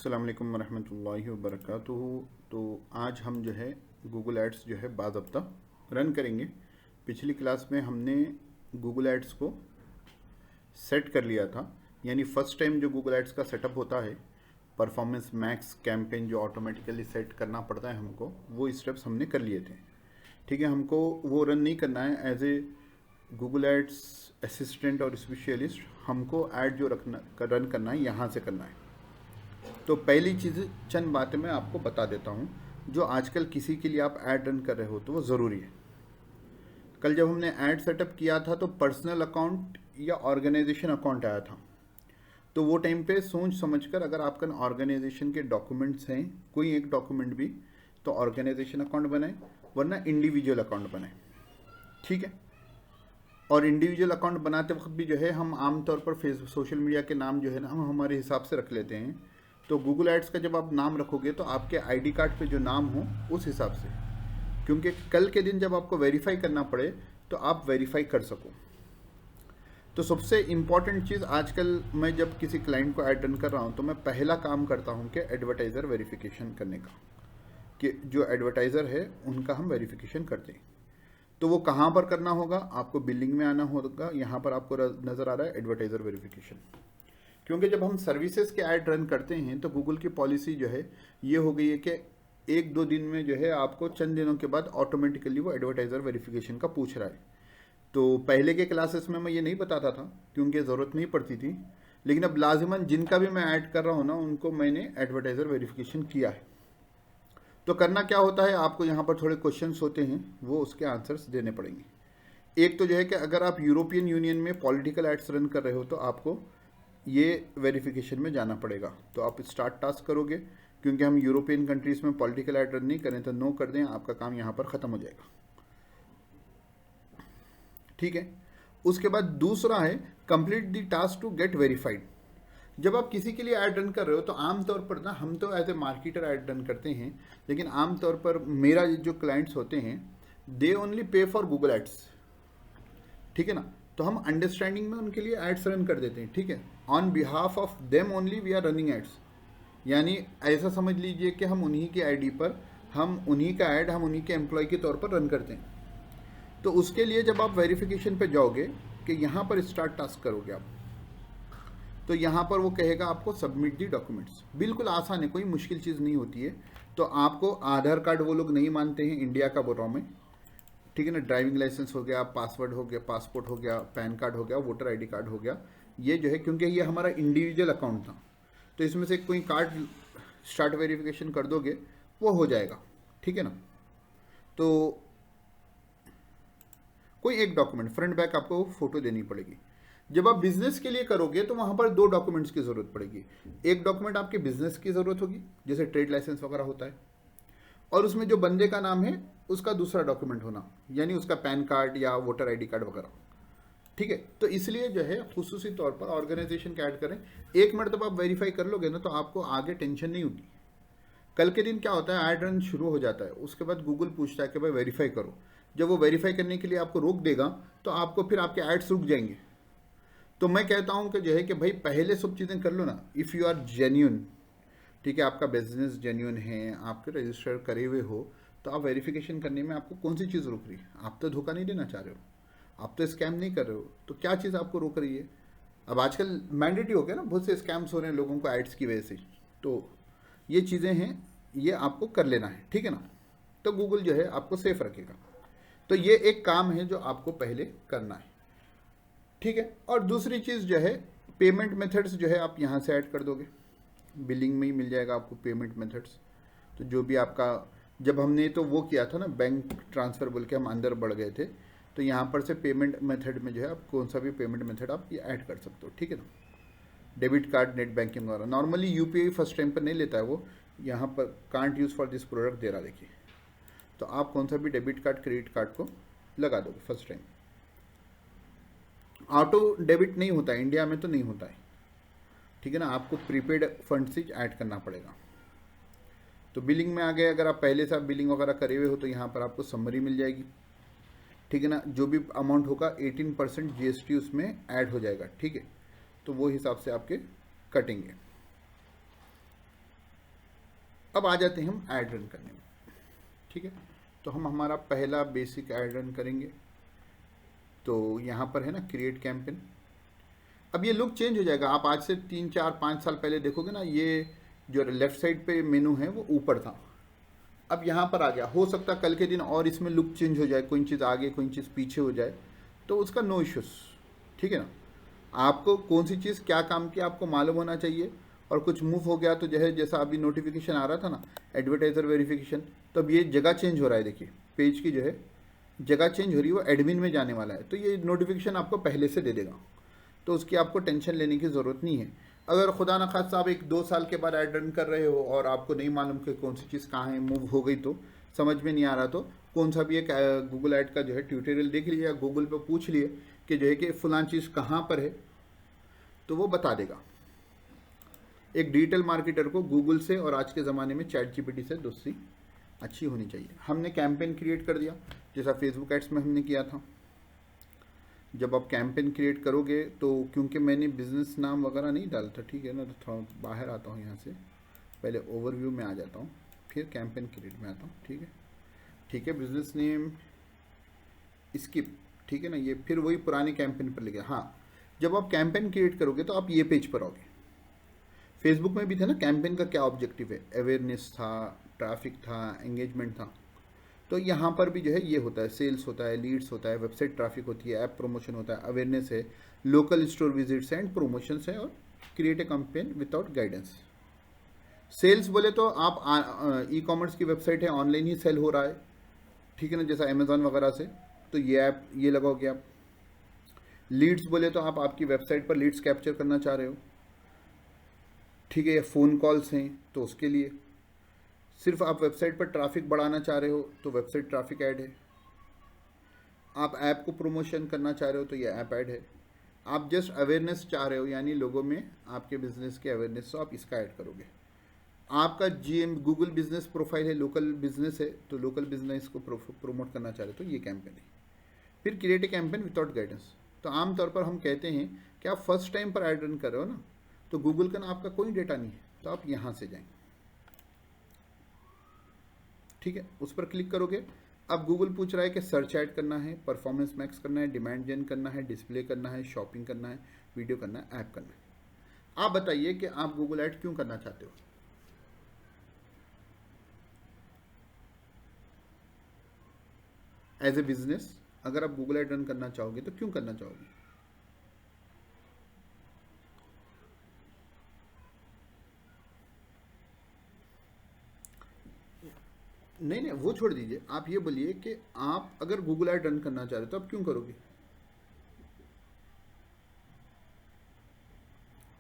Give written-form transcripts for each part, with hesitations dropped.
अस्सलाम वालेकुम वरहमतुल्लाहि वबरकातुहू। तो आज हम जो है गूगल एड्स जो है बाज़ाब्ता रन करेंगे। पिछली क्लास में हमने गूगल एड्स को सेट कर लिया था, यानी फ़र्स्ट टाइम जो गूगल एड्स का सेटअप होता है, परफॉर्मेंस मैक्स कैंपेन जो ऑटोमेटिकली सेट करना पड़ता है हमको, वो स्टेप्स हमने कर लिए थे। ठीक है, हमको वो रन नहीं करना है as a Google ads assistant और स्पेशलिस्ट। हमको ऐड जो रन करना है यहाँ से करना है। तो पहली चीज़ चंद बातें मैं आपको बता देता हूँ जो आजकल किसी के लिए आप ऐड रन कर रहे हो तो वो ज़रूरी है। कल जब हमने ऐड सेटअप किया था तो पर्सनल अकाउंट या ऑर्गेनाइजेशन अकाउंट आया था। तो वो टाइम पे सोच समझकर अगर आपका ऑर्गेनाइजेशन के डॉक्यूमेंट्स हैं, कोई एक डॉक्यूमेंट भी, तो ऑर्गेनाइजेशन अकाउंट बनाए, वरना इंडिविजुअल अकाउंट बनाए। ठीक है, और इंडिविजुअल अकाउंट बनाते वक्त भी जो है हम आमतौर पर फेसबुक सोशल मीडिया के नाम जो है ना हम हमारे हिसाब से रख लेते हैं। तो गूगल एड्स का जब आप नाम रखोगे तो आपके आईडी कार्ड पे जो नाम हो उस हिसाब से, क्योंकि कल के दिन जब आपको वेरीफाई करना पड़े तो आप वेरीफाई कर सको। तो सबसे इम्पॉर्टेंट चीज़ आजकल मैं जब किसी क्लाइंट को ऐड रन कर रहा हूँ तो मैं पहला काम करता हूँ कि एडवर्टाइज़र वेरिफिकेशन करने का, कि जो एडवर्टाइज़र है उनका हम वेरिफिकेशन करते हैं। तो वो कहाँ पर करना होगा, आपको बिलिंग में आना होगा। यहाँ पर आपको नज़र आ रहा है एडवर्टाइज़र वेरिफिकेशन, क्योंकि जब हम सर्विसेज के ऐड रन करते हैं तो गूगल की पॉलिसी जो है ये हो गई है कि एक दो दिन में जो है आपको चंद दिनों के बाद ऑटोमेटिकली वो एडवर्टाइज़र वेरिफिकेशन का पूछ रहा है। तो पहले के क्लासेस में मैं ये नहीं बताता था क्योंकि ज़रूरत नहीं पड़ती थी, लेकिन अब लाजिमन जिनका भी मैं ऐड कर रहा हूँ ना उनको मैंने एडवर्टाइज़र वेरिफिकेशन किया है। तो करना क्या होता है, आपको यहाँ पर थोड़े क्वेश्चंस होते हैं, वो उसके आंसर्स देने पड़ेंगे। एक तो जो है कि अगर आप यूरोपियन यूनियन में पॉलिटिकल एड्स रन कर रहे हो तो आपको ये वेरिफिकेशन में जाना पड़ेगा। तो आप स्टार्ट टास्क करोगे, क्योंकि हम यूरोपियन कंट्रीज़ में पॉलिटिकल एड रन नहीं करें तो नो कर दें, आपका काम यहाँ पर ख़त्म हो जाएगा। ठीक है, उसके बाद दूसरा है complete the task to get verified. जब आप किसी के लिए ऐड रन कर रहे हो तो आमतौर पर ना हम तो as a marketer ad run करते हैं, लेकिन आमतौर पर मेरा जो क्लाइंट्स होते हैं they only pay for Google ads. ठीक है ना, तो हम अंडरस्टैंडिंग में उनके लिए एड्स रन कर देते हैं। ठीक है, on behalf of them only we are running ads, यानी ऐसा समझ लीजिए कि हम उन्हीं की आईडी पर हम उन्हीं का ऐड हम उन्हीं के एम्प्लॉय के तौर पर रन करते हैं। तो उसके लिए जब आप वेरिफिकेशन पे जाओगे कि यहाँ पर स्टार्ट टास्क करोगे आप, तो यहाँ पर वो कहेगा आपको सबमिट दी डॉक्यूमेंट्स। बिल्कुल आसान है, कोई मुश्किल चीज़ नहीं होती है। तो आपको आधार कार्ड वो लोग नहीं मानते हैं, इंडिया का बोल रहा हूँ मैं, ठीक है ना। ड्राइविंग लाइसेंस हो गया, पासवर्ड हो गया, पासपोर्ट हो गया, पैन कार्ड हो गया, वोटर आईडी कार्ड हो गया, ये जो है क्योंकि ये हमारा इंडिविजुअल अकाउंट था तो इसमें से कोई कार्ड स्टार्ट वेरिफिकेशन कर दोगे वो हो जाएगा। ठीक है ना, तो कोई एक डॉक्यूमेंट फ्रंट बैक आपको फ़ोटो देनी पड़ेगी। जब आप बिजनेस के लिए करोगे तो वहाँ पर दो डॉक्यूमेंट्स की ज़रूरत पड़ेगी। एक डॉक्यूमेंट आपके बिजनेस की ज़रूरत होगी, जैसे ट्रेड लाइसेंस वगैरह होता है, और उसमें जो बंदे का नाम है उसका दूसरा डॉक्यूमेंट होना, यानी उसका पैन कार्ड या वोटर आईडी कार्ड वगैरह। ठीक है, तो इसलिए जो है खुसूसी तौर पर ऑर्गेनाइजेशन का ऐड करें। एक मिनट जब आप वेरीफाई कर लोगे ना तो आपको आगे टेंशन नहीं होगी। कल के दिन क्या होता है, ऐड रन शुरू हो जाता है, उसके बाद गूगल पूछता है कि भाई वेरीफाई करो। जब वो वेरीफाई करने के लिए आपको रोक देगा तो आपको फिर आपके एड्स रुक जाएंगे। तो मैं कहता हूँ कि जो है कि भाई पहले सब चीज़ें कर लो ना, इफ़ यू आर जेन्यून। ठीक है, आपका बिजनेस जेन्यून है, आपके रजिस्टर करे हुए हो, तो आप वेरिफिकेशन करने में आपको कौन सी चीज़ रोक रही है। आप तो धोखा नहीं देना चाह रहे हो, आप तो स्कैम नहीं कर रहे हो, तो क्या चीज़ आपको रोक रही है। अब आजकल मैंडेटरी हो गया ना, बहुत से स्कैम्स हो रहे हैं लोगों को एड्स की वजह से। तो ये चीज़ें हैं, ये आपको कर लेना है। ठीक है ना, तो गूगल जो है आपको सेफ रखेगा। तो ये एक काम है जो आपको पहले करना है। ठीक है, और दूसरी चीज़ जो है पेमेंट मेथड्स जो है आप यहाँ से ऐड कर दोगे, बिलिंग में ही मिल जाएगा आपको पेमेंट मेथड्स। तो जो भी आपका, जब हमने तो वो किया था ना बैंक ट्रांसफ़र बोल के हम अंदर बढ़ गए थे, तो यहाँ पर से पेमेंट मेथड में जो है आप कौन सा भी पेमेंट मेथड आप ये ऐड कर सकते हो। ठीक है ना, डेबिट कार्ड, नेट बैंकिंग वगैरह। नॉर्मली यूपीआई फर्स्ट टाइम पर नहीं लेता है वो, यहाँ पर can't use for this product दे रहा, देखिए। तो आप कौन सा भी डेबिट कार्ड, क्रेडिट कार्ड को लगा दोगे फर्स्ट टाइम। ऑटो डेबिट नहीं होता है इंडिया में, तो नहीं होता है। ठीक है ना, आपको प्रीपेड फंड से ऐड करना पड़ेगा। तो बिलिंग में आ गए, अगर आप पहले से आप बिलिंग वगैरह करे हुए हो तो यहाँ पर आपको समरी मिल जाएगी। ठीक है ना, जो भी अमाउंट होगा 18% जीएसटी उसमें ऐड हो जाएगा। ठीक है, तो वो हिसाब से आपके कटेंगे। अब आ जाते हैं हम ऐड रन करने में। ठीक है, तो हम हमारा पहला बेसिक ऐड रन करेंगे। तो यहाँ पर है ना क्रिएट कैंपेन। अब ये लुक चेंज हो जाएगा। आप आज से 3 4 5 साल पहले देखोगे ना, ये जो लेफ्ट साइड पे मेनू है वो ऊपर था, अब यहाँ पर आ गया। हो सकता है कल के दिन और इसमें लुक चेंज हो जाए, कोई चीज़ आगे कोई चीज़ पीछे हो जाए, तो उसका नो इश्यूज। ठीक है ना, आपको कौन सी चीज़ क्या काम की आपको मालूम होना चाहिए। और कुछ मूव हो गया तो जो है, जैसा अभी नोटिफिकेशन आ रहा था ना, एडवर्टाइजर वेरिफिकेशन, तो अब ये जगह चेंज हो रहा है। देखिए पेज की जो है जगह चेंज हो रही है, वो एडमिन में जाने वाला है, तो ये नोटिफिकेशन आपको पहले से दे देगा, तो उसकी आपको टेंशन लेने की ज़रूरत नहीं है। अगर खुदा न खास्ता आप 1 2 साल के बाद ऐड रन कर रहे हो और आपको नहीं मालूम कि कौन सी चीज़ कहाँ है, मूव हो गई, तो समझ में नहीं आ रहा, तो कौन सा भी एक गूगल ऐड का जो है ट्यूटोरियल देख लीजिए, या गूगल पे पूछ लिए कि जो है कि फ़लाँ चीज़ कहाँ पर है, तो वो बता देगा। एक डिजिटल मार्केटर को गूगल से और आज के ज़माने में चैट जीपीटी से दोस्ती अच्छी होनी चाहिए। हमने कैंपेन क्रिएट कर दिया, जैसा फेसबुक एड्स में हमने किया था। जब आप कैंपेन क्रिएट करोगे तो, क्योंकि मैंने बिज़नेस नाम वगैरह नहीं डाला था, ठीक है ना, तो थोड़ा बाहर आता हूँ यहाँ से, पहले ओवरव्यू में आ जाता हूँ, फिर कैंपेन क्रिएट में आता हूँ। ठीक है, ठीक है, बिज़नेस नेम स्किप, ठीक है ना, ये फिर वही पुराने कैंपेन पर ले गया। हाँ, जब आप कैंपेन क्रिएट करोगे तो आप ये पेज पर आओगे। फेसबुक में भी था ना, कैंपेन का क्या ऑब्जेक्टिव है, अवेयरनेस था, ट्रैफिक था, एंगेजमेंट था। तो यहाँ पर भी जो है ये होता है, सेल्स होता है, लीड्स होता है, वेबसाइट ट्रैफिक होती है, ऐप प्रमोशन होता है, अवेयरनेस है, local store visits and promotions है, और create a campaign without guidance. Sales बोले तो आप ई कॉमर्स की वेबसाइट है, ऑनलाइन ही सेल हो रहा है, ठीक है ना, जैसा अमेजोन वगैरह से, तो ये ऐप ये लगाओगे आप। लीड्स बोले तो आप आपकी वेबसाइट पर लीड्स कैप्चर करना चाह रहे हो, ठीक है, या फ़ोन कॉल्स हैं तो उसके लिए। सिर्फ आप वेबसाइट पर ट्रैफिक बढ़ाना चाह रहे हो तो वेबसाइट ट्रैफिक ऐड है। आप ऐप को प्रमोशन करना चाह रहे हो तो ये ऐप ऐड है। आप जस्ट अवेयरनेस चाह रहे हो, यानी लोगों में आपके बिजनेस के अवेयरनेस, तो आप इसका ऐड करोगे। आपका जीएम गूगल बिजनेस प्रोफाइल है, लोकल बिजनेस है, तो लोकल बिजनेस को प्रमोट करना चाह रहे हो तो ये कैंपेन है। फिर create a campaign without guidance. तो आमतौर पर हम कहते हैं कि आप फर्स्ट टाइम पर ऐड रन कर रहे हो ना, तो गूगल का ना आपका कोई डेटा नहीं है, तो आप यहाँ से जाएंगे, ठीक है, उस पर क्लिक करोगे। अब गूगल पूछ रहा है कि सर्च ऐड करना है, परफॉर्मेंस मैक्स करना है, डिमांड जेन करना है, डिस्प्ले करना है, शॉपिंग करना है, वीडियो करना है, ऐप करना है। आप बताइए कि आप गूगल ऐड क्यों करना चाहते हो। एज ए बिजनेस अगर आप गूगल ऐड रन करना चाहोगे तो क्यों करना चाहोगे। नहीं, वो छोड़ दीजिए, आप ये बोलिए कि आप अगर गूगल ऐड रन करना चाह रहे हो तो आप क्यों करोगे।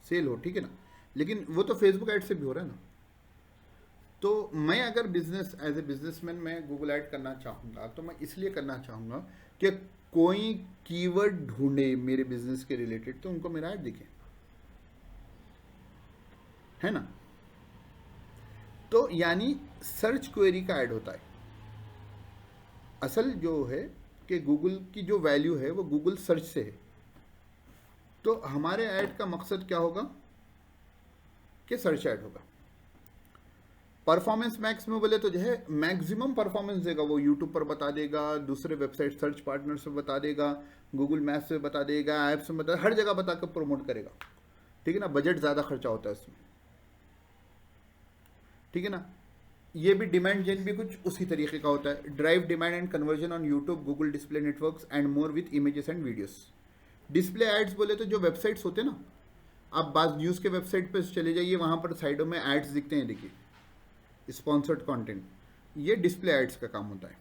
सेल हो, ठीक है ना, लेकिन वो तो फेसबुक ऐड से भी हो रहा है ना। तो मैं अगर बिजनेस एज ए बिजनेसमैन मैं गूगल ऐड करना चाहूँगा तो मैं इसलिए करना चाहूँगा कि कोई कीवर्ड ढूंढे मेरे बिजनेस के रिलेटेड तो उनको मेरा ऐड दिखे, है ना। तो यानी सर्च क्वेरी का ऐड होता है। असल जो है कि गूगल की जो वैल्यू है वो गूगल सर्च से है। तो हमारे ऐड का मकसद क्या होगा कि सर्च ऐड होगा। परफॉर्मेंस मैक्स में बोले तो जो है मैक्सिमम परफॉर्मेंस देगा, वो यूट्यूब पर बता देगा, दूसरे वेबसाइट सर्च पार्टनर से बता देगा, गूगल मैप्स से बता देगा, ऐप्स में बता, हर जगह बता कर प्रमोट करेगा, ठीक है ना। बजट ज़्यादा खर्चा होता है उसमें, ठीक है ना। ये भी डिमांड जेन भी कुछ उसी तरीके का होता है। Drive demand and conversion on YouTube, Google display networks and more with images and videos. Display ads बोले तो जो वेबसाइट्स होते हैं ना, आप बाज न्यूज़ के वेबसाइट पर चले जाइए, वहाँ पर साइडों में एड्स दिखते हैं, देखिए स्पॉन्सर्ड कंटेंट, ये डिस्प्ले एड्स का काम होता है।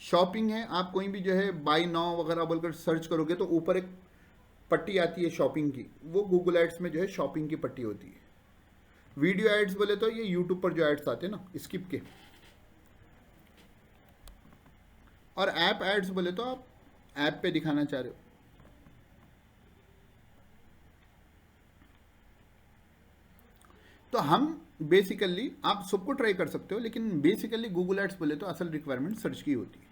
शॉपिंग है, आप कोई भी जो है बाय नाउ वगैरह बोलकर सर्च करोगे तो ऊपर एक पट्टी आती है शॉपिंग की, वो गूगल एड्स में जो है शॉपिंग की पट्टी होती है। वीडियो एड्स बोले तो ये यूट्यूब पर जो एड्स आते हैं ना स्किप के। और ऐप एड्स बोले तो आप ऐप पे दिखाना चाह रहे हो। तो हम बेसिकली, आप सबको ट्राई कर सकते हो, लेकिन बेसिकली गूगल एड्स बोले तो असल रिक्वायरमेंट सर्च की होती है।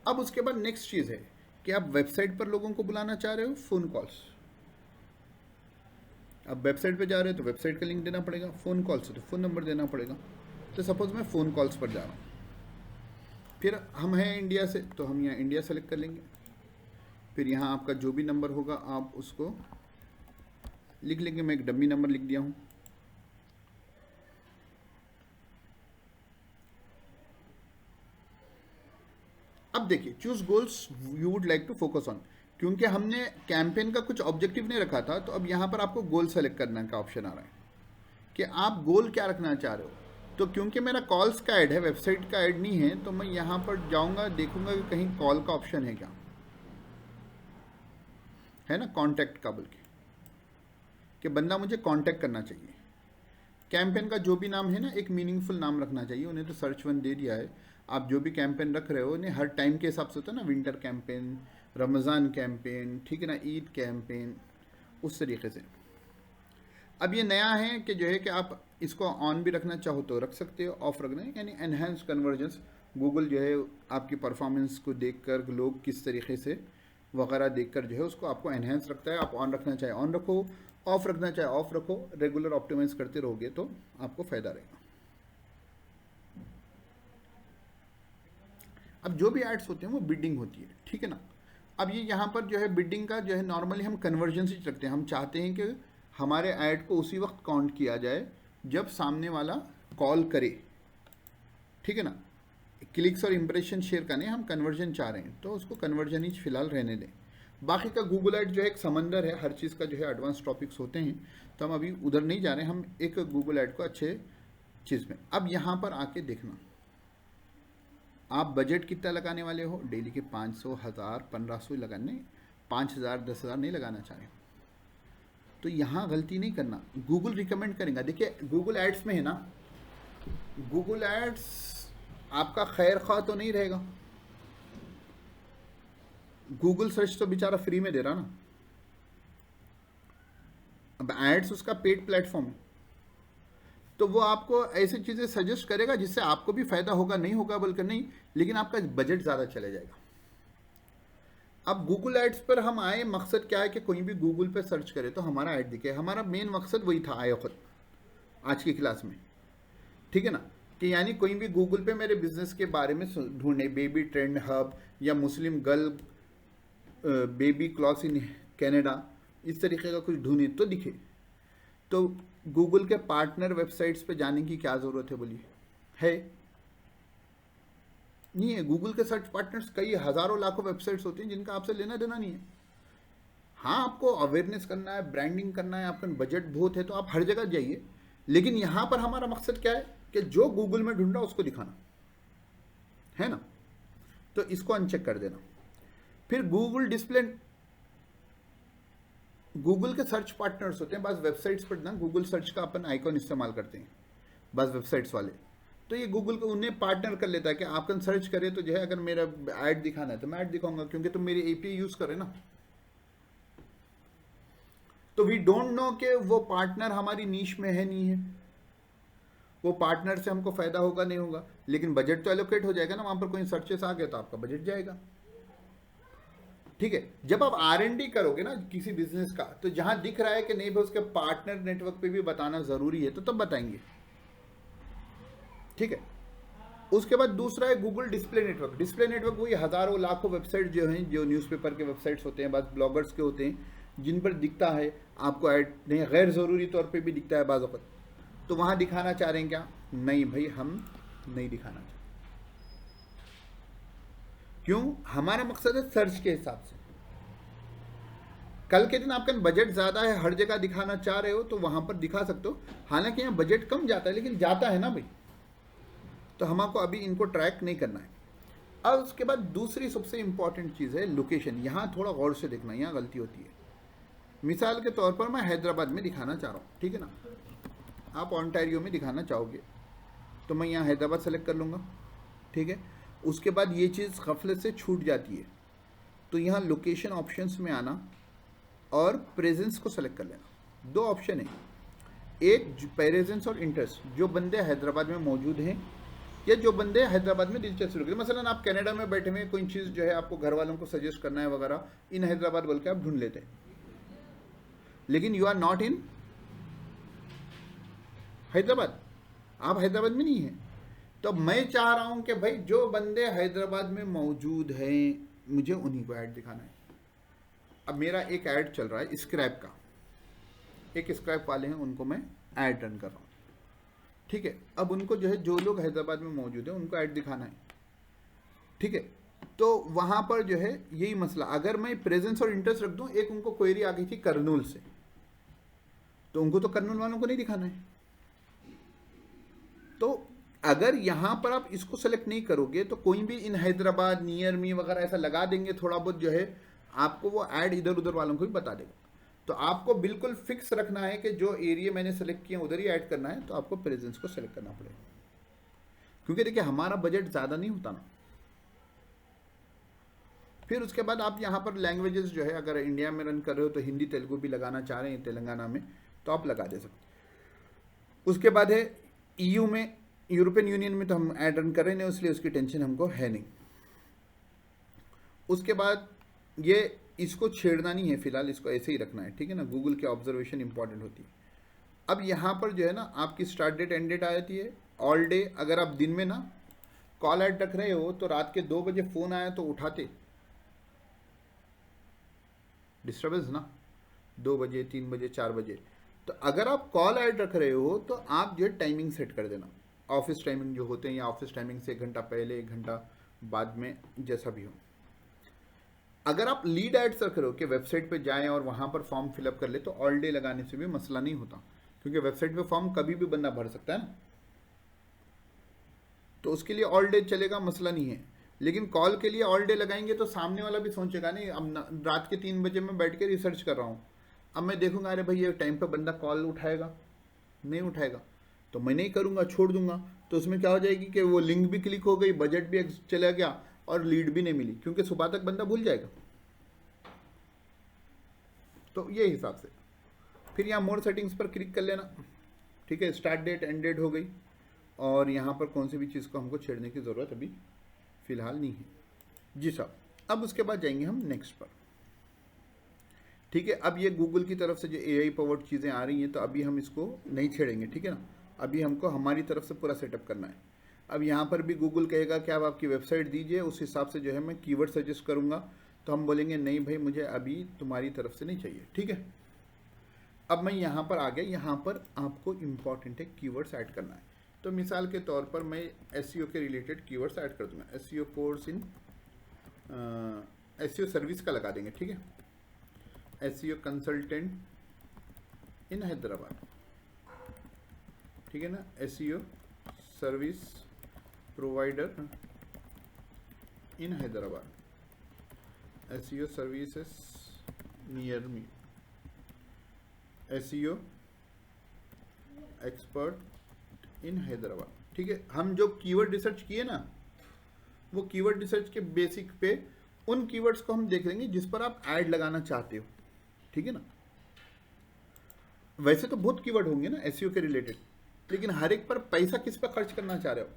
अब उसके बाद नेक्स्ट चीज़ है कि आप वेबसाइट पर लोगों को बुलाना चाह रहे हो, फ़ोन कॉल्स। अब वेबसाइट पे जा रहे हो तो वेबसाइट का लिंक देना पड़ेगा, फ़ोन कॉल्स है तो फ़ोन नंबर देना पड़ेगा। तो सपोज़ मैं फ़ोन कॉल्स पर जा रहा हूँ, फिर हम हैं इंडिया से तो हम यहाँ इंडिया सेलेक्ट कर लेंगे। फिर यहाँ आपका जो भी नंबर होगा आप उसको लिख लेंगे। मैं एक डमी नंबर लिख दिया हूँ। अब देखिए, choose goals you would like to focus on, क्योंकि हमने कैंपेन का कुछ ऑब्जेक्टिव नहीं रखा था, तो अब यहाँ पर आपको गोल सेलेक्ट करने का ऑप्शन आ रहा है कि आप गोल क्या रखना चाह रहे हो। तो क्योंकि मेरा कॉल्स का ऐड है, वेबसाइट का ऐड नहीं है, तो मैं यहाँ पर जाऊँगा, देखूंगा कि कहीं कॉल का ऑप्शन है क्या, है ना, कॉन्टैक्ट का, बल्कि कि बंदा मुझे कॉन्टैक्ट करना चाहिए। कैंपेन का जो भी नाम है ना, एक मीनिंगफुल नाम रखना चाहिए। उन्हें तो सर्च वन दे दिया है, आप जो भी कैंपेन रख रहे हो उन्हें हर टाइम के हिसाब से होता है ना, विंटर कैंपेन, रमज़ान कैंपेन, ठीक है ना, ईद कैंपेन, उस तरीके से। अब ये नया है कि जो है कि आप इसको ऑन भी रखना चाहो तो रख सकते हो, ऑफ रखना है यानी एनहेंस कन्वर्जेंस। गूगल जो है आपकी परफॉर्मेंस को देखकर, लोग किस तरीके से वगैरह देखकर जो है उसको आपको एनहेंस रखता है। आप ऑन रखना चाहे ऑन रखो, ऑफ रखना चाहे ऑफ रखो। रेगुलर ऑप्टिमाइज करते रहोगे तो आपको फायदा रहेगा। अब जो भी एड्स होते हैं वो बिडिंग होती है, ठीक है ना। अब ये यहाँ पर जो है बिडिंग का जो है नॉर्मली हम कन्वर्जन से रखते हैं। हम चाहते हैं कि हमारे ऐड को उसी वक्त काउंट किया जाए जब सामने वाला कॉल करे, ठीक है ना। क्लिक्स और इंप्रेशन शेयर का नहीं, हम कन्वर्जन चाह रहे हैं तो उसको कन्वर्जन ही फिलहाल रहने दें। बाकी का गूगल ऐड जो है एक समंदर है, हर चीज़ का जो है एडवांस टॉपिक्स होते हैं, तो हम अभी उधर नहीं जा रहे हैं। हम एक गूगल ऐड को अच्छे चीज़ में। अब यहाँ पर आके देखना, आप बजट कितना लगाने वाले हो। डेली के 500, 1000, 1500 लगाने, 5000, 10,000 नहीं लगाना चाह रहे। तो यहाँ गलती नहीं करना, गूगल रिकमेंड करेगा। देखिए गूगल एड्स में है ना, गूगल एड्स आपका खैर खा तो नहीं रहेगा। गूगल सर्च तो बेचारा फ्री में दे रहा ना। अब एड्स उसका पेड प्लेटफॉर्म है, तो वो आपको ऐसी चीज़ें सजेस्ट करेगा जिससे आपको भी फायदा होगा, नहीं होगा बल्कि नहीं, लेकिन आपका बजट ज़्यादा चले जाएगा। अब गूगल एड्स पर हम आए, मकसद क्या है कि कोई भी गूगल पे सर्च करे तो हमारा ऐड दिखे। हमारा मेन मकसद वही था आए खुद आज की क्लास में, ठीक है ना, कि यानी कोई भी गूगल पे मेरे बिजनेस के बारे में ढूंढे, बेबी ट्रेंड हब या Muslim girl baby cloth in Canada, इस तरीके का कुछ ढूंढे तो दिखे। तो गूगल के पार्टनर वेबसाइट्स पे जाने की क्या ज़रूरत है बोलिए, है नहीं है। गूगल के सर्च पार्टनर्स कई हज़ारों लाखों वेबसाइट्स होती हैं जिनका आपसे लेना देना नहीं है। हाँ, आपको अवेयरनेस करना है, ब्रांडिंग करना है, आपका बजट बहुत है तो आप हर जगह जाइए, लेकिन यहाँ पर हमारा मकसद क्या है कि जो गूगल में ढूंढ रहा उसको दिखाना है ना। तो इसको अनचेक कर देना। फिर गूगल डिस्प्ले, गूगल के सर्च पार्टनर्स होते हैं, बस वेबसाइट्स पर ना गूगल सर्च का अपन आइकॉन इस्तेमाल करते हैं बस वेबसाइट्स वाले, तो ये गूगल को उन्हें पार्टनर कर लेता है कि आप सर्च करें तो जो है अगर मेरा ऐड दिखाना है तो मैं ऐड दिखाऊंगा, क्योंकि तुम मेरी एपीआई यूज करें ना। तो वी डोंट नो कि वो पार्टनर हमारी नीश में है नहीं है, वो पार्टनर से हमको फायदा होगा नहीं होगा, लेकिन बजट तो एलोकेट हो जाएगा ना। वहां पर कोई सर्चेस आ गया तो आपका बजट जाएगा, ठीक है। जब आप R&D करोगे ना किसी बिजनेस का, तो जहां दिख रहा है कि नहीं भाई उसके पार्टनर नेटवर्क पे भी बताना जरूरी है तो तब बताएंगे, ठीक है। उसके बाद दूसरा है Google display network. Display network वही हजारों लाखों वेबसाइट जो हैं, जो न्यूज़पेपर के वेबसाइट्स होते हैं, बस ब्लॉगर्स के होते हैं, जिन पर दिखता है आपको ऐड नहीं, गैर ज़रूरी तौर पे भी दिखता है बाज़ वक़्त। तो वहाँ दिखाना चाह रहे हैं क्या? नहीं भाई, हम नहीं दिखाना चाहते। क्यों? हमारा मकसद है सर्च के हिसाब से। कल के दिन आपका बजट ज़्यादा है, हर जगह दिखाना चाह रहे हो तो वहाँ पर दिखा सकते हो। हालांकि यहाँ बजट कम जाता है, लेकिन जाता है ना भाई, तो हमको अभी इनको ट्रैक नहीं करना है। अब उसके बाद दूसरी सबसे इंपॉर्टेंट चीज़ है लोकेशन। यहाँ थोड़ा गौर से देखना, यहाँ गलती होती है। मिसाल के तौर पर मैं हैदराबाद में दिखाना चाह रहा हूँ, ठीक है ना, आप ओंटारियो में दिखाना चाहोगे तो मैं यहाँ हैदराबाद सेलेक्ट कर लूँगा, ठीक है। उसके बाद ये चीज़ गफलत से छूट जाती है, तो यहाँ लोकेशन ऑप्शंस में आना और प्रेजेंस को सेलेक्ट कर लेना। दो ऑप्शन है, एक प्रेजेंस और इंटरेस्ट, जो बंदे हैदराबाद में मौजूद हैं या जो बंदे हैदराबाद में दिलचस्पी रखते हैं। मसलन आप कनाडा में बैठे हुए, कोई चीज़ जो है आपको घर वालों को सजेस्ट करना है वगैरह, इन हैदराबाद बोल के आप ढूंढ लेते हैं, लेकिन you are not in Hyderabad, आप हैदराबाद में नहीं हैं। तो मैं चाह रहा हूं कि भाई जो बंदे हैदराबाद में मौजूद हैं मुझे उन्हीं को ऐड दिखाना है। अब मेरा एक ऐड चल रहा है स्क्रैप का, एक स्क्रैप वाले हैं उनको मैं ऐड रन कर रहा हूँ, ठीक है। अब उनको जो है, जो लोग हैदराबाद में मौजूद हैं उनको ऐड दिखाना है, ठीक है। तो वहां पर जो है यही मसला, अगर मैं प्रेजेंस और इंटरेस्ट रख दूं, एक उनको क्वेरी आ गई थी कर्नूल से, तो उनको तो कर्नूल वालों को नहीं दिखाना है। तो अगर यहां पर आप इसको सेलेक्ट नहीं करोगे तो कोई भी इन हैदराबाद, नियर मी वगैरह ऐसा लगा देंगे, थोड़ा बहुत जो है आपको वो ऐड इधर उधर वालों को भी बता देगा। तो आपको बिल्कुल फिक्स रखना है कि जो एरिया मैंने सेलेक्ट किया उधर ही ऐड करना है, तो आपको प्रेजेंस को सेलेक्ट करना पड़ेगा, क्योंकि देखिए हमारा बजट ज़्यादा नहीं होता ना। फिर उसके बाद आप यहाँ पर लैंग्वेजेस जो है, अगर इंडिया में रन कर रहे हो तो हिंदी तेलुगु भी लगाना चाह रहे हैं तेलंगाना में, तो आप लगा दे सकते। उसके बाद है ईयू में, यूरोपियन यूनियन में तो हम ऐड रन कर रहे हैं, इसलिए उसकी टेंशन हमको है नहीं। उसके बाद ये इसको छेड़ना नहीं है फिलहाल, इसको ऐसे ही रखना है, ठीक है ना। गूगल की ऑब्जर्वेशन इंपॉर्टेंट होती है। अब यहाँ पर जो है ना आपकी स्टार्ट डेट एंड डेट आ जाती है, ऑल डे। अगर आप दिन में ना कॉल ऐड रख रहे हो तो रात के 2 बजे फ़ोन आया तो उठाते, डिस्टर्बेंस ना, 2 बजे 3 बजे 4 बजे। तो अगर आप कॉल ऐड रख रहे हो तो आप जो है टाइमिंग सेट कर देना, ऑफिस टाइमिंग जो होते हैं, या ऑफिस टाइमिंग से 1 घंटा पहले 1 घंटा बाद में, जैसा भी हो। अगर आप लीड एड्स रख रहे हो कि वेबसाइट पे जाएं और वहां पर फॉर्म फिलअप कर ले, तो ऑल डे लगाने से भी मसला नहीं होता, क्योंकि वेबसाइट पे फॉर्म कभी भी बंदा भर सकता है ना, तो उसके लिए ऑल डे चलेगा, मसला नहीं है। लेकिन कॉल के लिए ऑल डे लगाएंगे तो सामने वाला भी सोचेगा नहीं, अब रात के 3 बजे मैं बैठ के रिसर्च कर रहा हूँ, अब मैं देखूंगा अरे भाई ये टाइम पे बंदा कॉल उठाएगा, नहीं उठाएगा, तो मैं नहीं करूँगा, छोड़ दूंगा। तो उसमें क्या हो जाएगी कि वो लिंक भी क्लिक हो गई, बजट भी चला गया और लीड भी नहीं मिली, क्योंकि सुबह तक बंदा भूल जाएगा। तो ये हिसाब से फिर यहाँ मोर सेटिंग्स पर क्लिक कर लेना, ठीक है। स्टार्ट डेट एंड डेट हो गई, और यहाँ पर कौन सी भी चीज़ को हमको छेड़ने की ज़रूरत अभी फ़िलहाल नहीं है जी साहब। अब उसके बाद जाएंगे हम नेक्स्ट पर, ठीक है। अब ये गूगल की तरफ से जो AI पावर्ड चीज़ें आ रही हैं, तो अभी हम इसको नहीं छेड़ेंगे, ठीक है ना। अभी हमको हमारी तरफ से पूरा सेटअप करना है। अब यहाँ पर भी गूगल कहेगा कि आप आपकी वेबसाइट दीजिए, उस हिसाब से जो है मैं कीवर्ड सजेस्ट करूँगा, तो हम बोलेंगे नहीं भाई मुझे अभी तुम्हारी तरफ से नहीं चाहिए, ठीक है। अब मैं यहाँ पर आ गया, यहाँ पर आपको इम्पॉर्टेंट है कीवर्ड्स ऐड करना है। तो मिसाल के तौर पर मैं SEO के रिलेटेड कीवर्ड्स ऐड कर दूँगा, SEO course in SEO service का लगा देंगे, ठीक है। SEO कंसल्टेंट इन हैदराबाद, ठीक है ना। SEO service provider in Hyderabad, SEO services near me, SEO expert in Hyderabad, ठीक है। हम जो कीवर्ड रिसर्च किए ना, वो कीवर्ड रिसर्च के बेसिक पे उन कीवर्ड्स को हम देख लेंगे जिस पर आप ऐड लगाना चाहते हो, ठीक है ना। वैसे तो बहुत कीवर्ड होंगे ना SEO के रिलेटेड, लेकिन हर एक पर पैसा किस पर खर्च करना चाह रहे हो,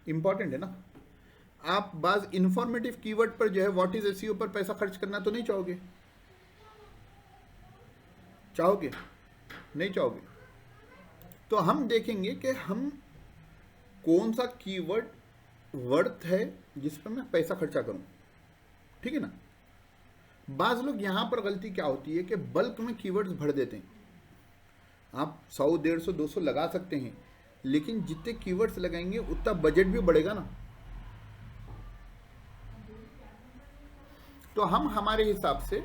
इंपॉर्टेंट है ना। आप बाज इंफॉर्मेटिव कीवर्ड पर जो है व्हाट इज SEO पर पैसा खर्च करना तो नहीं चाहोगे, चाहोगे नहीं चाहोगे। तो हम देखेंगे कि हम कौन सा कीवर्ड वर्थ है जिस पर मैं पैसा खर्चा करूं, ठीक है ना। बाज लोग यहां पर गलती क्या होती है कि बल्क में कीवर्ड्स भर देते हैं। आप 100 150 200 लगा सकते हैं, लेकिन जितने कीवर्ड्स लगाएंगे उतना बजट भी बढ़ेगा ना। तो हम हमारे हिसाब से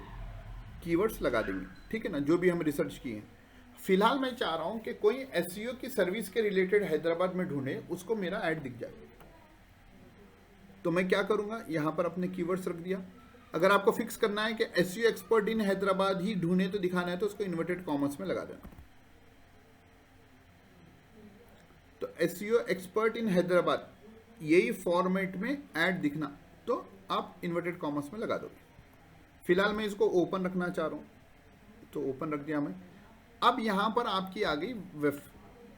कीवर्ड्स लगा देंगे, ठीक है ना, जो भी हम रिसर्च किए हैं। फिलहाल मैं चाह रहा हूं कि कोई SEO की सर्विस के रिलेटेड हैदराबाद में ढूंढे, उसको मेरा ऐड दिख जाए। तो मैं क्या करूंगा, यहां पर अपने कीवर्ड्स रख दिया। अगर आपको फिक्स करना है कि SEO एक्सपर्ट इन हैदराबाद ही ढूंढे तो दिखाना है, तो उसको इन्वर्टेड कॉमर्स में लगा देना। तो SEO एक्सपर्ट इन हैदराबाद यही फॉर्मेट में ऐड दिखना, तो आप इन्वर्टेड कॉमर्स में लगा दोगे। फिलहाल मैं इसको ओपन रखना चाह रहा हूँ, तो ओपन रख दिया मैं। अब यहाँ पर आपकी आ गई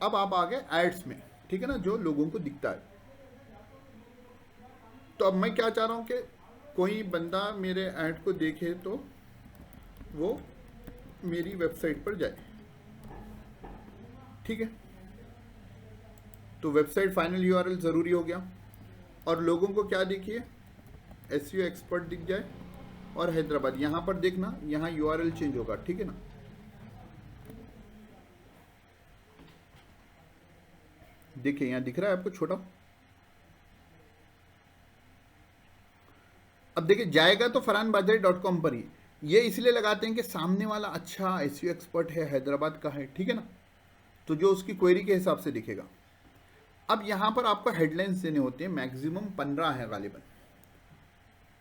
अब आप आ गए एड्स में, ठीक है ना, जो लोगों को दिखता है। तो अब मैं क्या चाह रहा हूँ कि कोई बंदा मेरे ऐड को देखे तो वो मेरी वेबसाइट पर जाए, ठीक है, तो वेबसाइट फाइनल यूआरएल ज़रूरी हो गया। और लोगों को क्या देखिए, एसईओ एक्सपर्ट दिख जाए और हैदराबाद, यहाँ पर देखना, यहाँ यूआरएल चेंज होगा, ठीक है ना। देखिए यहाँ दिख रहा है आपको छोटा। अब देखिए जाएगा तो farhanbajaj.com पर ही। ये इसलिए लगाते हैं कि सामने वाला अच्छा एसईओ एक्सपर्ट है, हैदराबाद का है, ठीक है ना, तो जो उसकी क्वेरी के हिसाब से दिखेगा। अब यहाँ पर आपको हेडलाइंस देने होते हैं, मैक्सिमम 15 है गालिबन।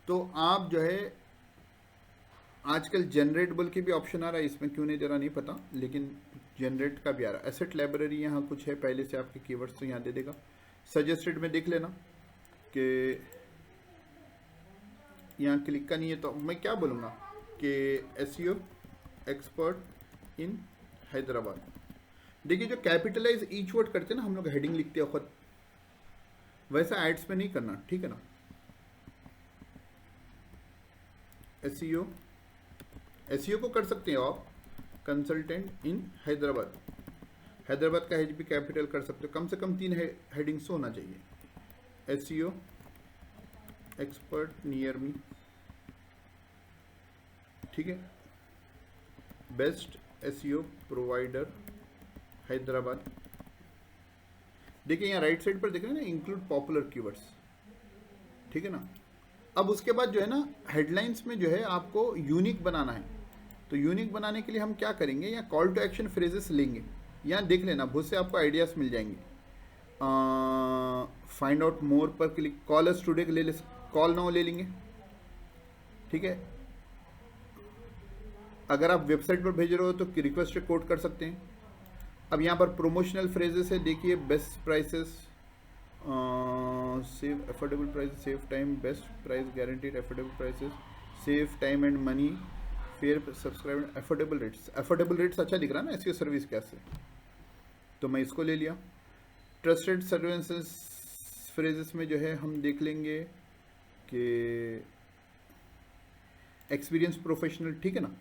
तो आप जो है आजकल जनरेटेबल की भी ऑप्शन आ रहा है, इसमें क्यों नहीं दे रहा नहीं पता, लेकिन जनरेट का भी आ रहा है। एसेट लाइब्रेरी यहाँ कुछ है पहले से आपके कीवर्ड्स तो यहाँ दे देगा। सजेस्टेड में देख लेना कि यहाँ क्लिक का नहीं है, तो मैं क्या बोलूँगा कि एसईओ एक्सपर्ट इन हैदराबाद। देखिए जो कैपिटलाइज ईच वर्ड करते हैं ना हम लोग, हेडिंग लिखते हैं खुद, वैसा एड्स में नहीं करना, ठीक है ना। एसईओ को कर सकते हैं आप, कंसल्टेंट इन हैदराबाद, हैदराबाद का एच भी कैपिटल कर सकते हो, कम से कम 3 हेडिंग्स होना चाहिए। एसईओ एक्सपर्ट नियर मी, ठीक है। Best SEO provider Hyderabad. देखिए यहाँ राइट साइड पर देख रहे हैं ना, इंक्लूड पॉपुलर कीवर्ड्स, ठीक है ना। अब उसके बाद जो है ना हेडलाइंस में जो है आपको यूनिक बनाना है, तो यूनिक बनाने के लिए हम क्या करेंगे, यहाँ कॉल टू एक्शन फ्रेजेस लेंगे। यहाँ देख लेना, बहुत से आपको आइडियाज़ मिल जाएंगे। फाइंड आउट मोर पर क्लिक, कॉल अस टुडे ले कॉल नाउ ले लेंगे, ठीक है। अगर आप वेबसाइट पर भेज रहे हो तो रिक्वेस्ट कोड कर सकते हैं। अब यहाँ पर प्रोमोशनल फ्रेजेस है, देखिए best prices, save affordable price, save time, best price guaranteed, affordable prices, save time and money, fair subscribe, affordable rates. Affordable rates अच्छा दिख रहा है ना ऐसी सर्विस कैसे, तो मैं इसको ले लिया। ट्रस्टेड सर्विसेज फ्रेजेस में जो है हम देख लेंगे कि एक्सपीरियंस प्रोफेशनल, ठीक है ना।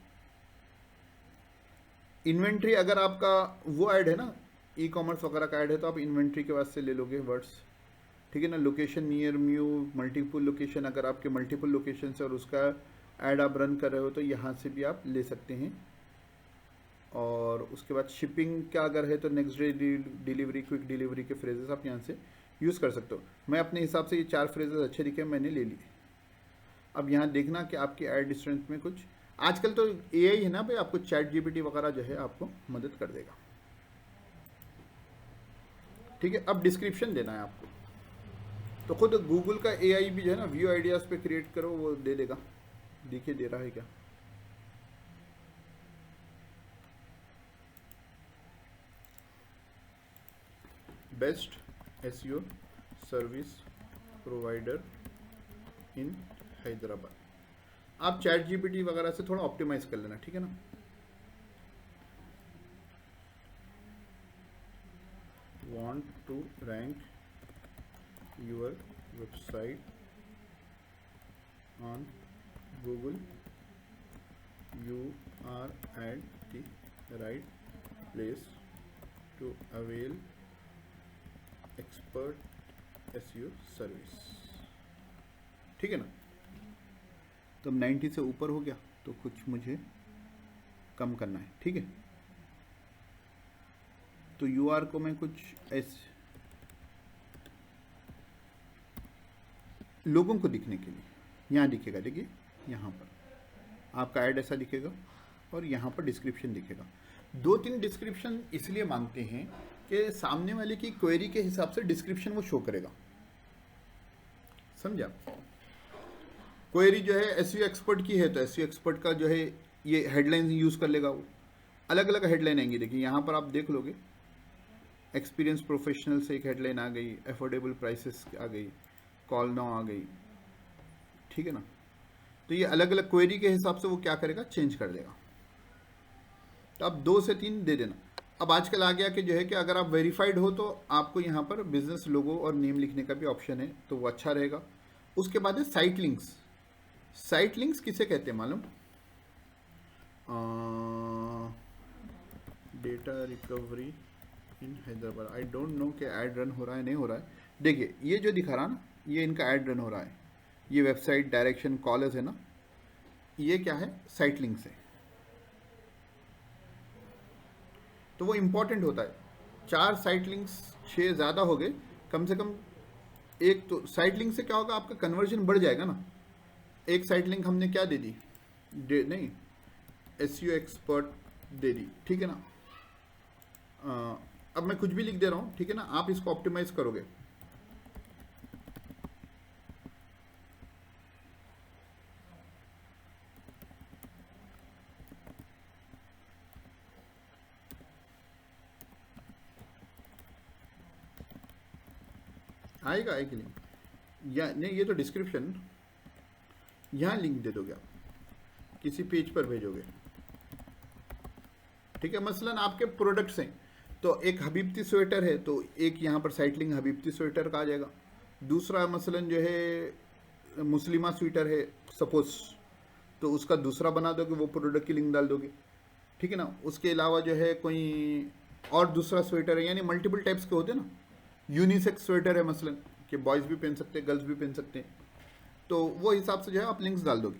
इन्वेंट्री अगर आपका वो ऐड है ना, ई कॉमर्स वगैरह का ऐड है, तो आप इन्वेंट्री के वास्ते ले लोगे वर्ड्स, ठीक है ना। Location near mu, multiple location, अगर आपके मल्टीपल लोकेशन है और उसका ऐड आप रन कर रहे हो तो यहाँ से भी आप ले सकते हैं। और उसके बाद शिपिंग का अगर है तो next day delivery, quick delivery के फ्रेजेस आप यहाँ से यूज़ कर सकते हो। मैं अपने हिसाब से ये 4 फ्रेजेस अच्छे दिखे, मैंने ले लिए। अब यहाँ देखना कि आपके ऐड स्ट्रेंथ में कुछ, आजकल तो एआई है ना भाई, आपको चैट जीपीटी वगैरह जो है आपको मदद कर देगा, ठीक है। अब डिस्क्रिप्शन देना है आपको, तो खुद गूगल का एआई भी जो है ना, व्यू आइडियाज़ पे क्रिएट करो, वो दे देगा। देखिए दे रहा है क्या, best SEO service provider in Hyderabad. आप चैट जीपीटी वगैरह से थोड़ा ऑप्टिमाइज कर लेना, ठीक है ना। Want to rank your website on Google, you are at the right place to avail expert SEO service, ठीक है ना। तो 90 से ऊपर हो गया, तो कुछ मुझे कम करना है, ठीक है। तो यूआर को मैं कुछ ऐसे लोगों को दिखने के लिए यहाँ दिखेगा, देखिए यहाँ पर आपका ऐड ऐसा दिखेगा और यहाँ पर डिस्क्रिप्शन दिखेगा। 2-3 डिस्क्रिप्शन इसलिए मांगते हैं कि सामने वाले की क्वेरी के हिसाब से डिस्क्रिप्शन वो शो करेगा, समझा। क्वेरी जो है एसईओ एक्सपर्ट की है तो एसईओ एक्सपर्ट का जो है ये हेडलाइन यूज़ कर लेगा, वो अलग अलग हेडलाइन आएंगी। देखिए यहाँ पर आप देख लोगे, एक्सपीरियंस प्रोफेशनल से एक हेडलाइन आ गई, अफोर्डेबल प्राइसेस आ गई, कॉल नाउ आ गई, ठीक है ना। तो ये अलग अलग क्वेरी के हिसाब से वो क्या करेगा, चेंज कर देगा। तो आप 2 से 3 दे देना। अब आजकल आ गया कि जो है कि अगर आप वेरीफाइड हो तो आपको यहाँ पर बिजनेस लोगो और नेम लिखने का भी ऑप्शन है, तो वो अच्छा रहेगा। उसके बाद है साइट लिंक्स। साइट लिंक्स किसे कहते हैं मालूम, data recovery in Hyderabad. I don't know कि ऐड रन हो रहा है नहीं हो रहा है। देखिए ये जो दिखा रहा ना, ये इनका ऐड रन हो रहा है। ये वेबसाइट डायरेक्शन कॉलर्स है ना, ये क्या है, साइट लिंक्स है। तो वो इम्पॉर्टेंट होता है। 4 साइट लिंक्स 6 ज़्यादा हो गए, कम से कम एक तो साइट लिंक से क्या होगा, आपका कन्वर्जन बढ़ जाएगा ना। एक साइट लिंक हमने क्या दे दी, नहीं एसईओ एक्सपर्ट दे दी, ठीक है ना। अब मैं कुछ भी लिख दे रहा हूँ, ठीक है ना, आप इसको ऑप्टिमाइज करोगे। आएगा एक लिंक या नहीं, ये तो डिस्क्रिप्शन, यहाँ लिंक दे दोगे आप, किसी पेज पर भेजोगे, ठीक है। मसलन आपके प्रोडक्ट्स हैं, तो एक हबीबती स्वेटर है, तो एक यहाँ पर साइट लिंक हबीबती स्वेटर का आ जाएगा। दूसरा मसलन जो है मुस्लिमा स्वेटर है सपोज, तो उसका दूसरा बना दोगे, वो प्रोडक्ट की लिंक डाल दोगे, ठीक है ना। उसके अलावा जो है कोई और दूसरा स्वेटर है, यानी मल्टीपल टाइप्स के होते हैं ना। यूनिसेक्स स्वेटर है मसलन, कि बॉयज़ भी पहन सकते हैं गर्ल्स भी पहन सकते हैं, तो वो हिसाब से जो है आप लिंक्स डाल दोगे।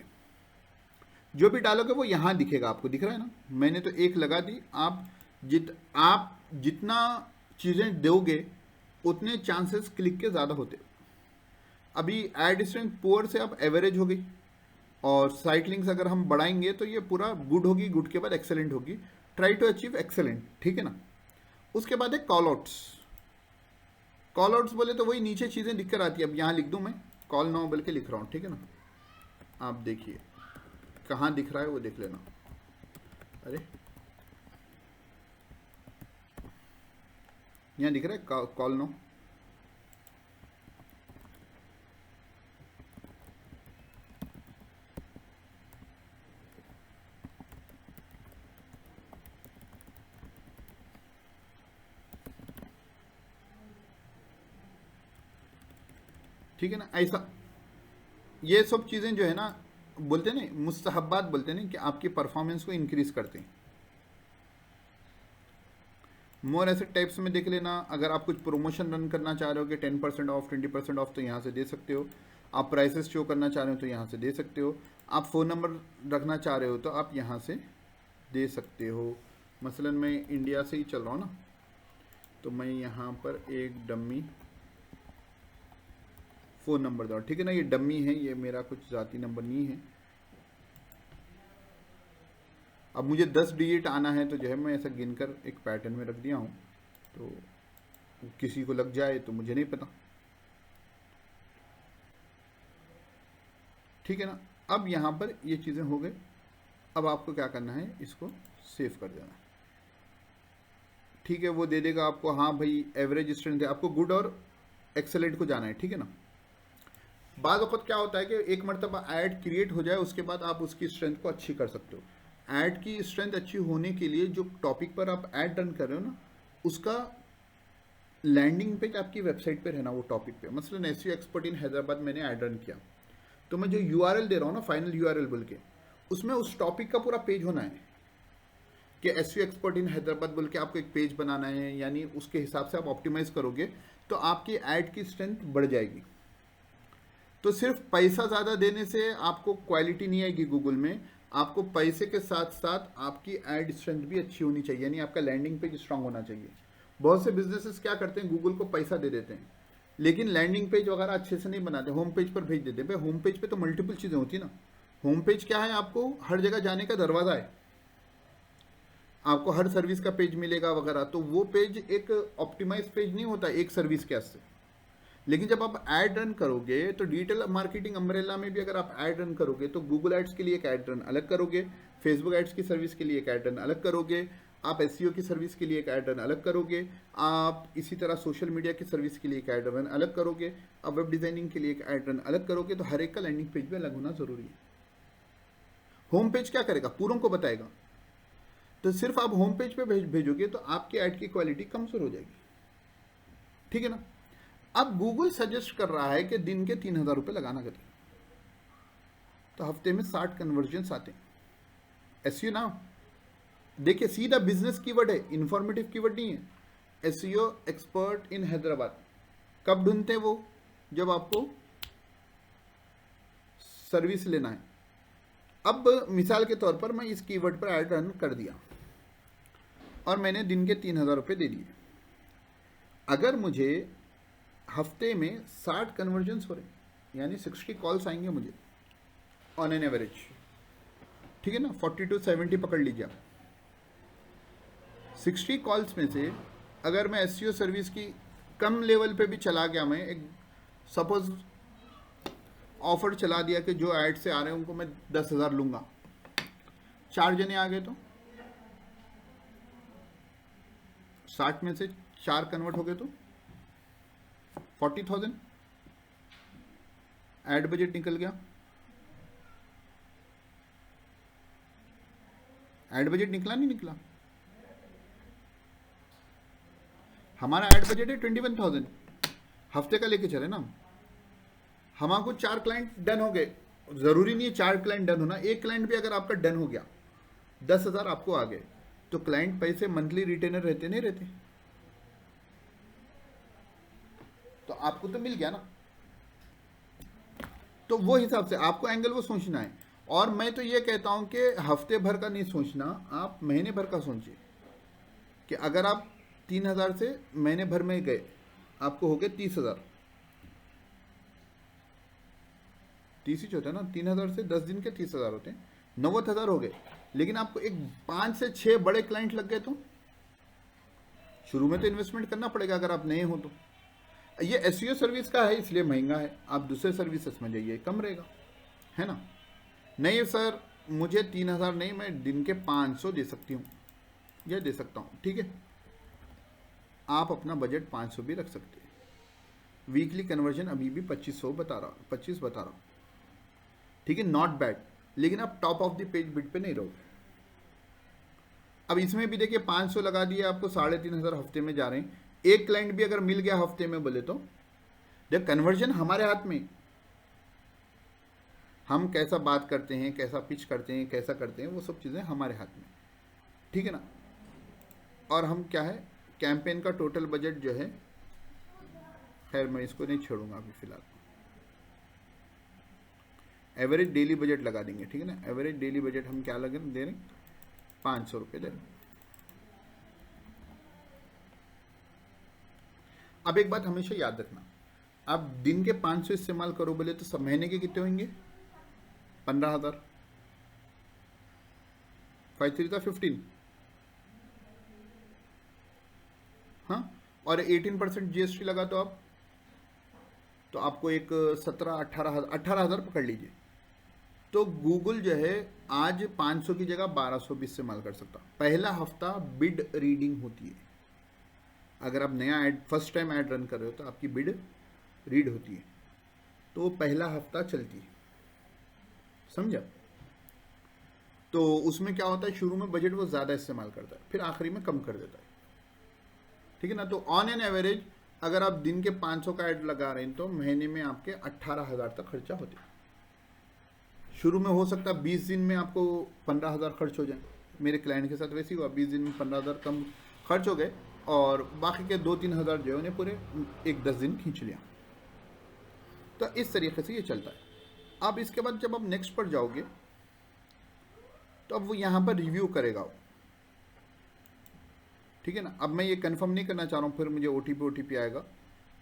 जो भी डालोगे वो यहाँ दिखेगा, आपको दिख रहा है ना। मैंने तो एक लगा दी। आप जितना चीज़ें दोगे उतने चांसेस क्लिक के ज़्यादा होते। अभी एड स्ट्रेंथ पुअर से अब एवरेज हो गई, और साइट लिंक्स अगर हम बढ़ाएंगे तो ये पूरा गुड होगी, गुड के बाद एक्सेलेंट होगी। ट्राई टू अचीव एक्सेलेंट, ठीक है ना। उसके बाद है कॉल आउट्स। कॉल आउट्स बोले तो वही नीचे चीज़ें दिख कर आती है। अब यहाँ लिख दूँ मैं, कॉल नाउ बल्कि लिख रहा हूँ, ठीक है ना। आप देखिए कहाँ दिख रहा है वो देख लेना। अरे यहाँ दिख रहा है कॉल नाउ, ठीक है ना। ऐसा ये सब चीज़ें जो है ना, बोलते नहीं मुस्तहब्बात बोलते नहीं, कि आपकी परफॉर्मेंस को इंक्रीज करते हैं। मोर ऐसे टाइप्स में देख लेना। अगर आप कुछ प्रमोशन रन करना चाह रहे हो कि 10% ऑफ 20% ऑफ, तो यहाँ से दे सकते हो। आप प्राइसेस शो करना चाह रहे हो तो यहाँ से दे सकते हो। आप फ़ोन नंबर रखना चाह रहे हो तो आप यहाँ से दे सकते हो। मसलन मैं इंडिया से ही चल रहा हूँ ना, तो मैं यहाँ पर एक डमी फ़ोन नंबर दो, ठीक है ना। ये डमी है, ये मेरा कुछ ज़ाती नंबर नहीं है। अब मुझे 10 डिजिट आना है, तो जो है मैं ऐसा गिनकर एक पैटर्न में रख दिया हूँ, तो किसी को लग जाए तो मुझे नहीं पता, ठीक है ना। अब यहाँ पर ये चीज़ें हो गई। अब आपको क्या करना है, इसको सेव कर देना, ठीक है। वो दे देगा आपको, हाँ भाई एवरेज स्ट्रेंथ है, आपको गुड और एक्सेलेंट को जाना है, ठीक है ना। बाद वक्त क्या होता है कि एक मरतबा ऐड क्रिएट हो जाए, उसके बाद आप उसकी स्ट्रेंथ को अच्छी कर सकते हो। ऐड की स्ट्रेंथ अच्छी होने के लिए जो टॉपिक पर आप ऐड रन कर रहे हो ना, उसका लैंडिंग पेज आपकी वेबसाइट पे रहना, वो टॉपिक पे। मसलन एसईओ एक्सपर्ट इन हैदराबाद मैंने ऐड रन किया, तो मैं जो यूआरएल दे रहा हूँ ना, फाइनल यूआरएल बोल के, उसमें उस टॉपिक का पूरा पेज होना है कि एसईओ एक्सपर्ट इन हैदराबाद बोल के आपको एक पेज बनाना है। यानी उसके हिसाब से आप ऑप्टिमाइज करोगे तो आपकी ऐड की स्ट्रेंथ बढ़ जाएगी। तो सिर्फ पैसा ज़्यादा देने से आपको क्वालिटी नहीं आएगी गूगल में। आपको पैसे के साथ साथ आपकी ऐड स्ट्रेंथ भी अच्छी होनी चाहिए, यानी आपका लैंडिंग पेज स्ट्रांग होना चाहिए। बहुत से बिजनेसेस क्या करते हैं, गूगल को पैसा दे देते हैं लेकिन लैंडिंग पेज वगैरह अच्छे से नहीं बनाते, होम पेज पर भेज देते हैं। भाई होम पेज पे तो मल्टीपल चीज़ें होती है ना। होम पेज क्या है, आपको हर जगह जाने का दरवाज़ा है, आपको हर सर्विस का पेज मिलेगा वगैरह। तो वो पेज एक ऑप्टिमाइज पेज नहीं होता एक सर्विस के वास्ते। लेकिन जब आप ऐड रन करोगे तो डिजिटल मार्केटिंग अम्ब्रेला में भी अगर आप ऐड रन करोगे तो गूगल एड्स के लिए एक ऐड रन अलग करोगे, फेसबुक एड्स की सर्विस के लिए एक ऐड रन अलग करोगे, आप एसईओ की सर्विस के लिए एक ऐड रन अलग करोगे, आप इसी तरह सोशल मीडिया की सर्विस के लिए एक ऐड रन अलग करोगे, आप वेब डिज़ाइनिंग के लिए एक ऐड रन अलग करोगे। तो हर एक का लैंडिंग पेज भी अलग होना ज़रूरी है। होम पेज क्या करेगा, पूरों को बताएगा। तो सिर्फ आप होम पेज पे भेजोगे तो आपकी ऐड की क्वालिटी कमज़ोर हो जाएगी, ठीक है ना। अब गूगल सजेस्ट कर रहा है कि दिन के 3000 रुपये लगाना करें, तो हफ्ते में 60 कन्वर्जन्स आते हैं। एसईओ ना देखिए, सीधा बिजनेस कीवर्ड है, इंफॉर्मेटिव कीवर्ड नहीं है। SEO expert in Hyderabad. कब ढूंढते हैं वो? जब आपको सर्विस लेना है। अब मिसाल के तौर पर मैं इस कीवर्ड पर ऐड रन कर दिया और मैंने दिन के 3,000 रुपये दे दिए। अगर मुझे हफ्ते में 60 कन्वर्जन्स हो रहे यानी 60 कॉल्स आएंगे मुझे ऑन एन एवरेज, ठीक है ना, 40 to 70 पकड़ लीजिए आप। 60 कॉल्स में से अगर मैं एसईओ सर्विस की कम लेवल पे भी चला गया, मैं एक सपोज ऑफर चला दिया कि जो ऐड से आ रहे हैं उनको मैं 10,000 लूंगा, 4 जने आ गए तो 60 में से 4 कन्वर्ट हो गए तो 40,000 ऐड बजट निकल गया। ऐड बजट निकला नहीं निकला? हमारा ऐड बजट है 21,000 हफ्ते का लेके चले ना। हमारे को 4 क्लाइंट डन हो गए, जरूरी नहीं है 4 क्लाइंट डन होना, एक क्लाइंट भी अगर आपका डन हो गया 10,000 आपको आ गए तो क्लाइंट पैसे मंथली रिटेनर रहते नहीं रहते? तो आपको तो मिल गया ना। तो वो हिसाब से आपको एंगल वो सोचना है। और मैं तो ये कहता हूं कि हफ्ते भर का नहीं सोचना, आप महीने भर का सोचिए कि अगर आप 3,000 से महीने भर में गए आपको हो गए 30,000। 30 ही होता है ना, 3,000 से 10 दिन के 30,000 होते हैं, 90,000 हो गए। लेकिन आपको एक 5 से 6 बड़े क्लाइंट लग गए तो शुरू में तो इन्वेस्टमेंट करना पड़ेगा अगर आप नए हो तो। ये एसईओ सर्विस का है इसलिए महंगा है, आप दूसरे सर्विसेज में जाइए कम रहेगा, है ना। नहीं सर मुझे 3,000 नहीं, मैं दिन के 500 दे सकती हूँ या दे सकता हूँ, ठीक है, आप अपना बजट 500 भी रख सकते हैं। वीकली कन्वर्जन अभी भी 25 बता रहा हूँ, ठीक है, नॉट बैड। लेकिन आप top of the page bit पे नहीं रहोगे। अब इसमें भी देखिए 500 लगा दिए, आपको 3,500 हफ्ते में जा रहे हैं। एक क्लाइंट भी अगर मिल गया हफ्ते में बोले तो देख, कन्वर्जन हमारे हाथ में, हम कैसा बात करते हैं, कैसा पिच करते हैं, कैसा करते हैं, वो सब चीज़ें हमारे हाथ में, ठीक है ना। और हम क्या है, कैंपेन का टोटल बजट जो है, खैर मैं इसको नहीं छोड़ूंगा अभी फिलहाल, एवरेज डेली बजट लगा देंगे, ठीक है ना। एवरेज डेली बजट हम क्या लगे दे रहे हैं, 500 रुपये दे रहे हैं। अब एक बात हमेशा याद रखना, आप दिन के 500 इस्तेमाल करो बोले तो सब महीने के कितने होंगे, 15,000, 5 3 15, हाँ, और 18% जीएसटी लगा तो आपको एक 18,000 पकड़ लीजिए। तो गूगल जो है आज 500 की जगह 1200 भी इस्तेमाल कर सकता। पहला हफ्ता बिड रीडिंग होती है, अगर आप नया add first time ad run कर रहे हो तो आपकी बिड रीड होती है, तो पहला हफ्ता चलती है, समझा। तो उसमें क्या होता है, शुरू में बजट वो ज़्यादा इस्तेमाल करता है, फिर आखिरी में कम कर देता है, ठीक है ना। तो ऑन एन एवरेज अगर आप दिन के 500 का ऐड लगा रहे हैं तो महीने में आपके 18,000 तक खर्चा होते हैं। शुरू में हो सकता है 20 दिन में आपको 15,000 खर्च हो जाए, मेरे क्लाइंट के साथ वैसे ही हुआ, 20 दिन में 15,000 कम खर्च हो गए और बाकी के 2-3 हज़ार जो है उन्हें पूरे 1-10 दिन खींच लिया। तो इस तरीके से ये चलता है। अब इसके बाद जब आप नेक्स्ट पर जाओगे तो अब वो यहाँ पर रिव्यू करेगा वो, ठीक है ना। अब मैं ये कंफर्म नहीं करना चाह रहा हूँ, फिर मुझे ओटीपी आएगा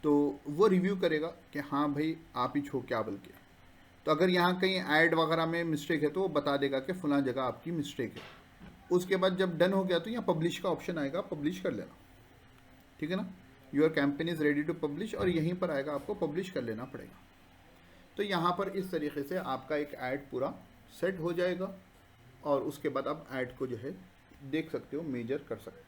तो वो रिव्यू करेगा कि हाँ भाई आप ही छो क्या बल्कि। तो अगर यहाँ कहीं ऐड वगैरह में मिस्टेक है तो वो बता देगा कि फलां जगह आपकी मिस्टेक है। उसके बाद जब डन हो गया तो यहाँ पब्लिश का ऑप्शन आएगा, पब्लिश कर लेना, ठीक है ना। Your campaign is ready to publish, और यहीं पर आएगा आपको पब्लिश कर लेना पड़ेगा। तो यहाँ पर इस तरीके से आपका एक ऐड पूरा सेट हो जाएगा और उसके बाद आप ऐड को जो है देख सकते हो, मेजर कर सकते हो।